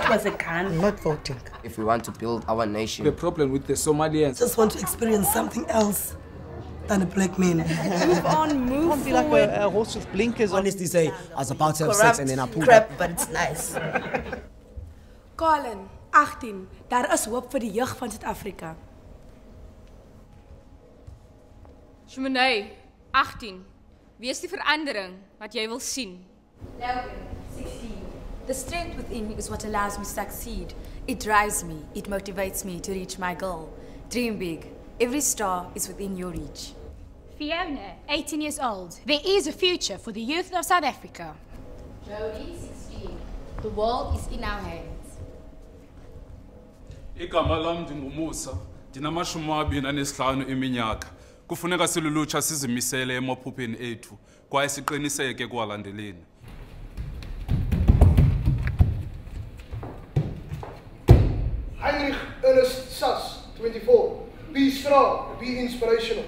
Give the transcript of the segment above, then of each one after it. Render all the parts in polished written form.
That was a gun. I'm not voting. If we want to build our nation. The problem with the Somalians. Just want to experience something else than a black man. Move on, move Can't be like a horse with blinkers. Honestly say, I was about to have sex and then I pulled crap, up. but it's nice. Colin, 18. Daar is hoop vir die jeug van Suid-Afrika. Shumanay, 18. Wie is die verandering wat jy wil sien? Logan, 16. The strength within is what allows me to succeed. It drives me, it motivates me to reach my goal. Dream big. Every star is within your reach. Fiona, 18 years old. There is a future for the youth of South Africa. Jody, 16. The world is in our hands. Igama lam ndingumusa. Ndinamashumi amabini anesihlanu iminyaka. Kufuneka silulutsha sizimisele emaphupheni ethu kwaye siqiniseke kwalandeleni. Heinrich Ernest Sass, 24. Be strong, be inspirational.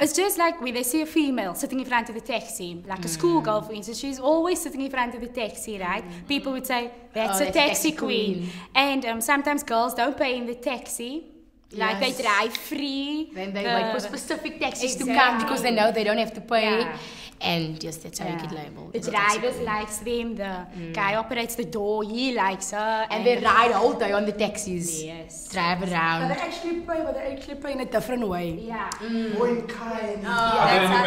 It's just like when they see a female sitting in front of the taxi, like a schoolgirl, for instance, she's always sitting in front of the taxi, right? People would say, that's a taxi queen. And sometimes girls don't pay in the taxi. Like they drive free. Then they wait for specific taxis to come because they know they don't have to pay. Yeah. And just that's how you get labeled. The driver likes them, the guy operates the door, he likes her. And they ride all day on the taxis. Yes. Drive around. But they actually pay in a different way. Yeah. More in kind.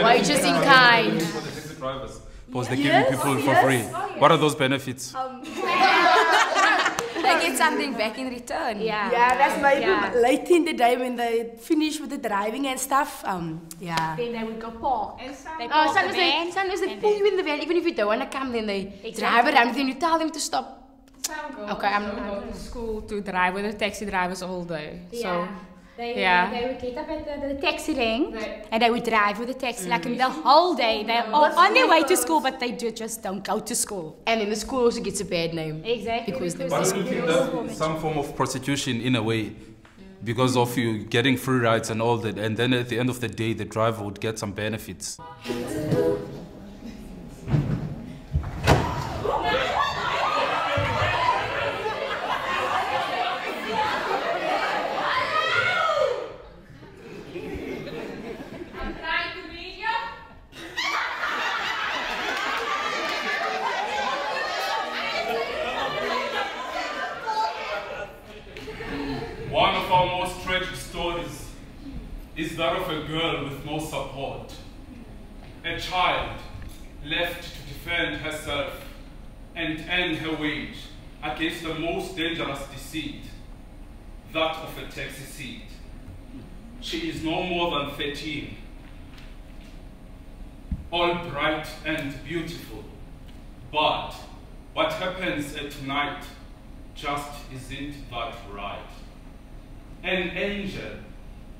Wages in kind. For the taxi drivers. Because they're giving people for free. What are those benefits? They get something back in return. Yeah, that's maybe late in the day when they finish with the driving and stuff. Then they would go park. And sometimes they pull you in the van, even if you don't want to come, then they drive around and then you tell them to stop. Okay, I'm not going to school to drive with the taxi drivers all day. Yeah. So, they would get up at the taxi ring and they would drive with the taxi like the whole day. They're on their way to school, but they just don't go to school. And then the school also gets a bad name. Exactly. Because but I think that's some form of prostitution in a way. Because of you getting free rides and all that. And then at the end of the day, the driver would get some benefits. One of our most tragic stories is that of a girl with no support. A child left to defend herself and earn her wage against the most dangerous deceit, that of a taxi seat. She is no more than 13, all bright and beautiful. But what happens at night just isn't that right. An angel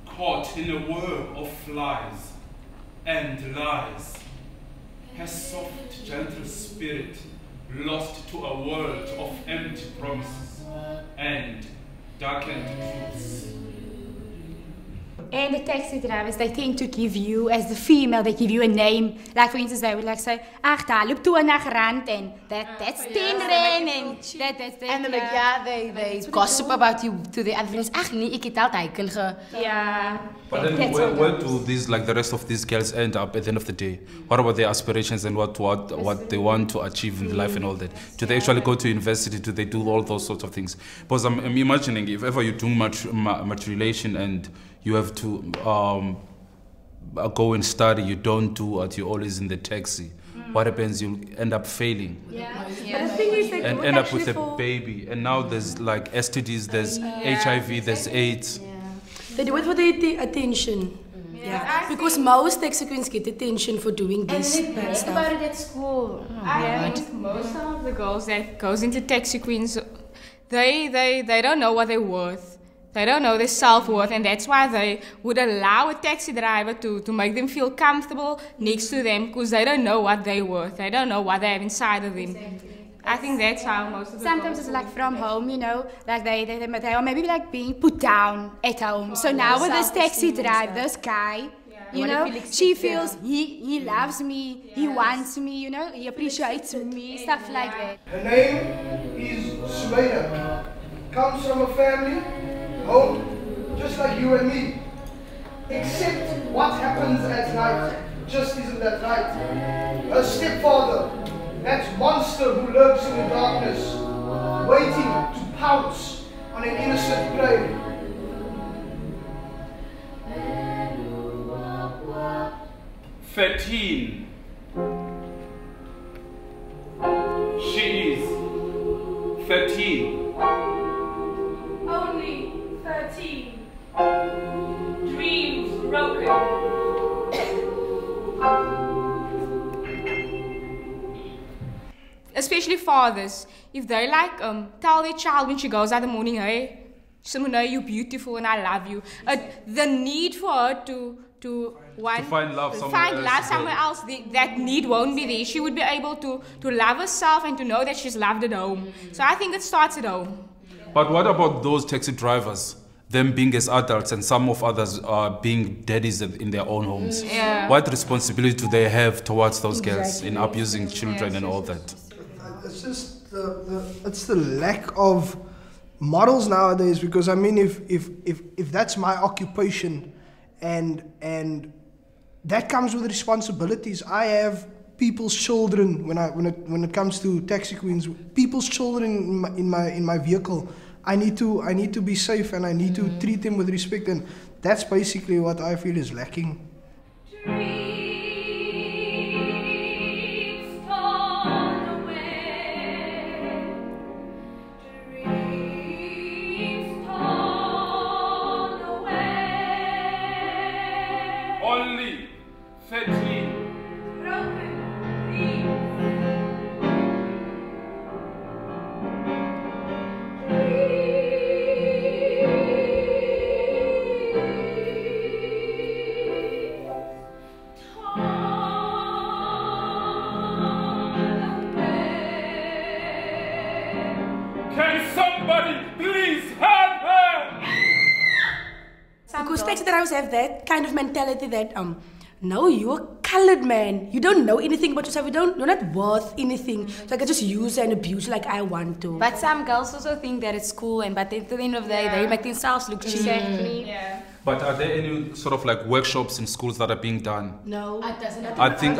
caught in a web of flies and lies. Her soft, gentle spirit lost to a world of empty promises and darkened truths. And the taxi drivers, they tend to give you, as the female, they give you a name. Like for instance, they would like say, ach, daar loop 20 rand and that's 10 rand and that's and then they gossip about you to the other friends. Ach nee, ek het altyd kan ge. Yeah. But then where do these, like the rest of these girls, end up at the end of the day? What about their aspirations and what they want to achieve in life and all that? Do they actually go to university? Do they do all those sorts of things? Because I'm imagining if ever you do matriculation and you have to go and study, you don't do it, you're always in the taxi. What happens? You'll end up failing. Yeah. But the thing is that and end up with a baby. And now there's like STDs, there's HIV, there's AIDS. They do it for the attention. Yeah, because most taxi queens get attention for doing this And they stuff. about it at school. I think most of the girls that goes into taxi queens, they don't know what they're worth. They don't know their self-worth, and that's why they would allow a taxi driver to make them feel comfortable next to them, because they don't know what they're worth. They don't know what they have inside of them. Exactly. I think that's how most of the Sometimes it's like from home, you know, like they are maybe like being put down at home. So now with this taxi driver, this guy, you know, she feels he loves me, he wants me, you know, he appreciates me, stuff like that. Her name is Sumaida. Comes from a family, home, just like you and me. Except what happens at night just isn't that right. Her stepfather, that monster who lurks in the darkness, waiting to pounce on an innocent prey. "13. She is 13. Only 13. Dreams broken. Especially fathers, if they like tell their child when she goes out in the morning, hey, Simone, you're beautiful and I love you. The need for her to find love somewhere else, that need won't be there. She would be able to love herself and to know that she's loved at home. So I think it starts at home. But what about those taxi drivers? Them being as adults and some of others being daddies in their own homes. Yeah. What responsibility do they have towards those girls in abusing children and all that? It's just it's the lack of models nowadays, because I mean if that's my occupation and that comes with responsibilities. I have people's children when it comes to taxi queens, people's children in my vehicle. I need to be safe and I need to treat them with respect, and that's basically what I feel is lacking. Only 13. Can somebody please help her? Because taxi drivers have that kind of mentality that no, you're a colored man. You don't know anything about yourself. You're not worth anything. So I can just use and abuse like I want to. But some girls also think that it's cool, and but at the end of the day, they make themselves look cheap. Exactly. Yeah. But are there any sort of like workshops in schools that are being done? No. I think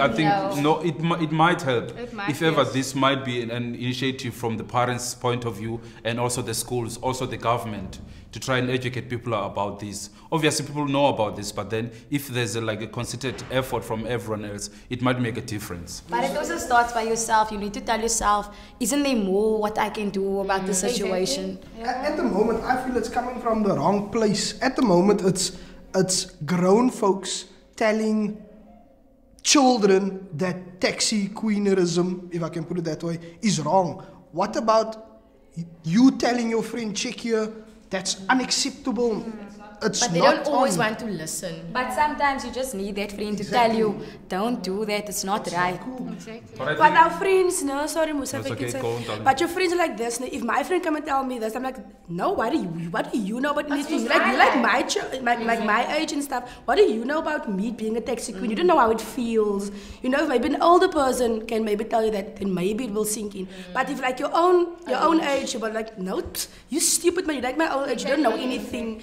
no. It might help. If ever, yes. this might be an initiative from the parents' point of view, and also the schools, also the government, to try and educate people about this. Obviously, people know about this, but then if there's a concerted effort from everyone else, it might make a difference. But it also starts by yourself. You need to tell yourself, isn't there more what I can do about the situation? At the moment, I feel it's coming from the wrong place. At the moment, it's grown folks telling children that taxi queenirism, if I can put it that way, is wrong. What about you telling your friend, check here, that's unacceptable. It's but they not don't always on. want to listen. But sometimes you just need that friend to tell you, don't do that, it's not right. Exactly. But our friends, no, sorry, Musa, but your friends are like this. If my friend come and tell me this, I'm like, no, what do you know about anything? You like my age and stuff. What do you know about me being a taxi queen? You don't know how it feels. You know, maybe an older person can maybe tell you that, then maybe it will sink in. But if like your own age, you're like, no, you stupid man, you like my own age, you don't know anything.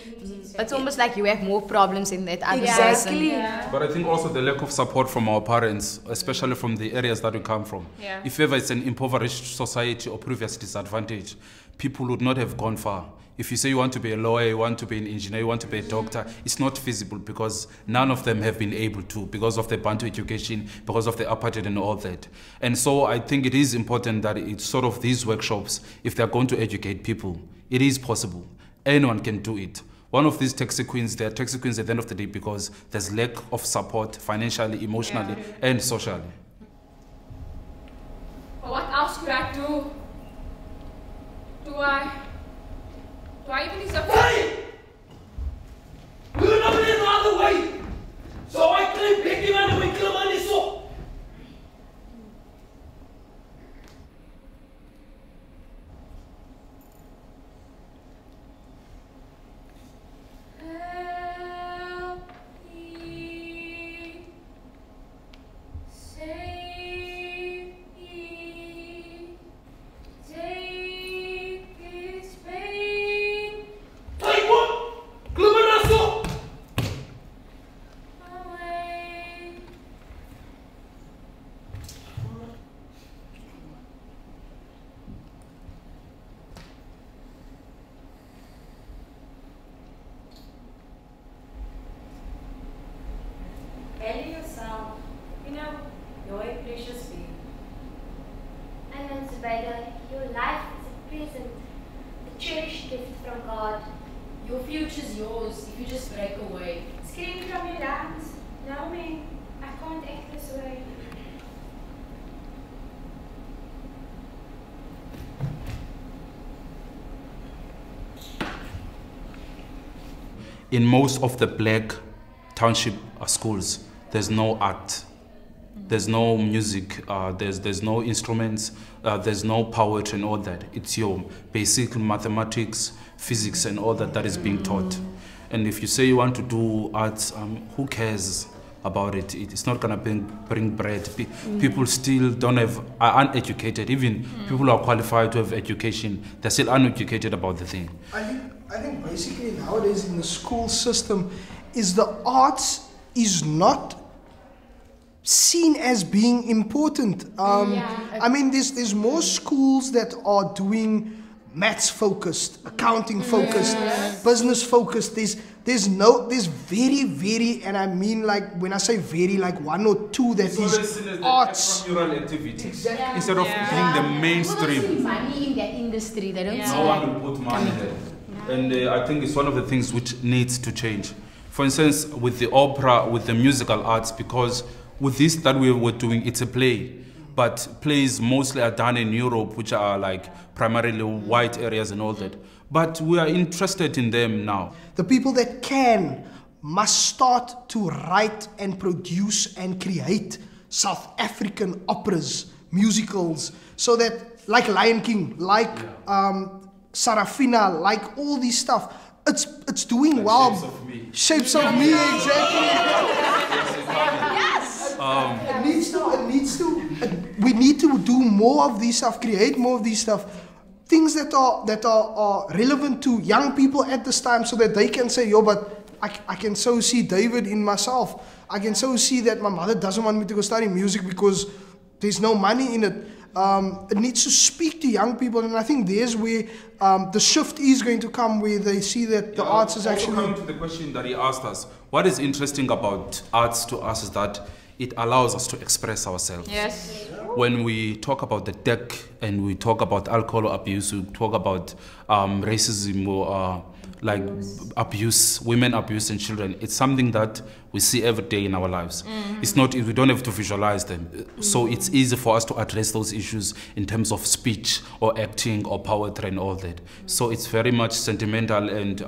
It's almost like you have more problems in that other Exactly. person. But I think also the lack of support from our parents, especially from the areas that we come from. Yeah. If ever it's an impoverished society or previous disadvantage, people would not have gone far. If you say you want to be a lawyer, you want to be an engineer, you want to be a doctor, it's not feasible because none of them have been able to because of the Bantu education, because of the apartheid and all that. And so I think it is important that it's sort of these workshops, if they're going to educate people, it is possible. Anyone can do it. One of these taxi queens, they're taxi queens at the end of the day because there's lack of support financially, emotionally, and socially. Well, what else could I do? Do I even deserve to... Hey! You're not in the other way! So I can pick him and we kill him on his soul! Value yourself. You know, you're a precious being. I know, Zubaida, your life is a present, a cherished gift from God. Your future's yours if you just break away. Scream from your lungs. No, man, I can't act this way. In most of the black township schools, there's no art, there's no music, there's no instruments, there's no poetry and all that. It's your basic mathematics, physics and all that is being taught. And if you say you want to do arts, who cares about it? It's not gonna bring bread. People still are uneducated. Even people who are qualified to have education, they're still uneducated about the thing. I think basically nowadays in the school system is the arts is not seen as being important. I mean, there's more schools that are doing maths focused, accounting focused, business focused. There's very, and I mean like when I say very, like one or two that is arts. Extramural activities instead of being the mainstream. They don't see money in that industry. They don't see No one will put money there. And I think it's one of the things which needs to change. For instance, with the opera, with the musical arts, because with this that we were doing, it's a play. But plays mostly are done in Europe, which are like primarily white areas and all that. But we are interested in them now. The people that must start to write and produce and create South African operas, musicals, so that, like Lion King, like Sarafina, like all this stuff, it's doing like well. Shapes of Me. Shapes of Me, exactly. We need to do more of this stuff, create more of these stuff. Things that are relevant to young people at this time so that they can say, yo, but I can so see David in myself. I can so see that my mother doesn't want me to go study music because there's no money in it. It needs to speak to young people, and I think there's where the shift is going to come, where they see that the arts is actually... Coming to the question that he asked us, what is interesting about arts to us is that it allows us to express ourselves. Yes. When we talk about the tech and we talk about alcohol abuse, we talk about racism or like abuse, women abuse and children, it's something that we see every day in our lives. It's not, we don't have to visualize them. So it's easy for us to address those issues in terms of speech or acting or poetry and all that. So it's very much sentimental and,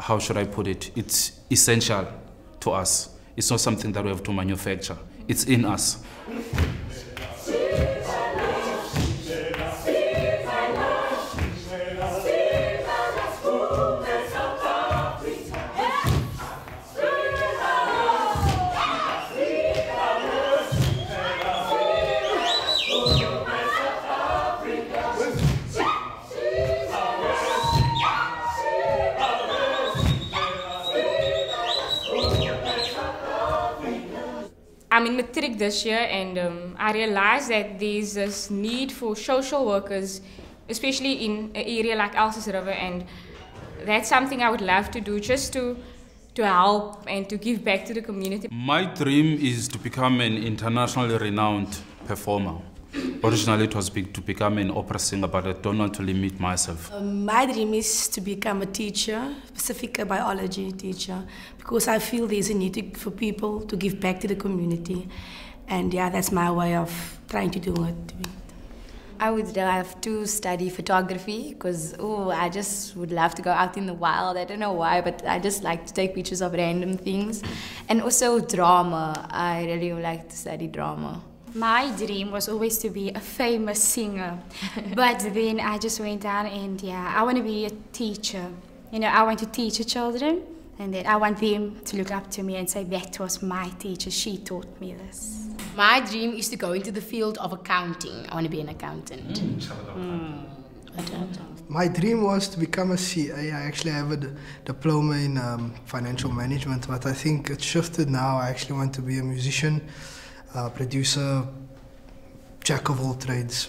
how should I put it? It's essential to us. It's not something that we have to manufacture. It's in us. I'm in matric this year, and I realized that there's this need for social workers, especially in an area like Elsies River, and that's something I would love to do, just to help and to give back to the community. My dream is to become an internationally renowned performer. Originally it was to become an opera singer, but I don't want to limit myself. My dream is to become a teacher, specifically a biology teacher, because I feel there's a need for people to give back to the community. And yeah, that's my way of trying to do it. I would love to study photography because, I just would love to go out in the wild. I don't know why, but I just like to take pictures of random things. And also drama. I really would like to study drama. My dream was always to be a famous singer. But then I just went down and I want to be a teacher. I want to teach the children. And then I want them to look up to me and say, that was my teacher, she taught me this. My dream is to go into the field of accounting. I want to be an accountant. My dream was to become a CA. I actually have a diploma in financial management, but I think it shifted now. I actually want to be a musician, producer, jack of all trades.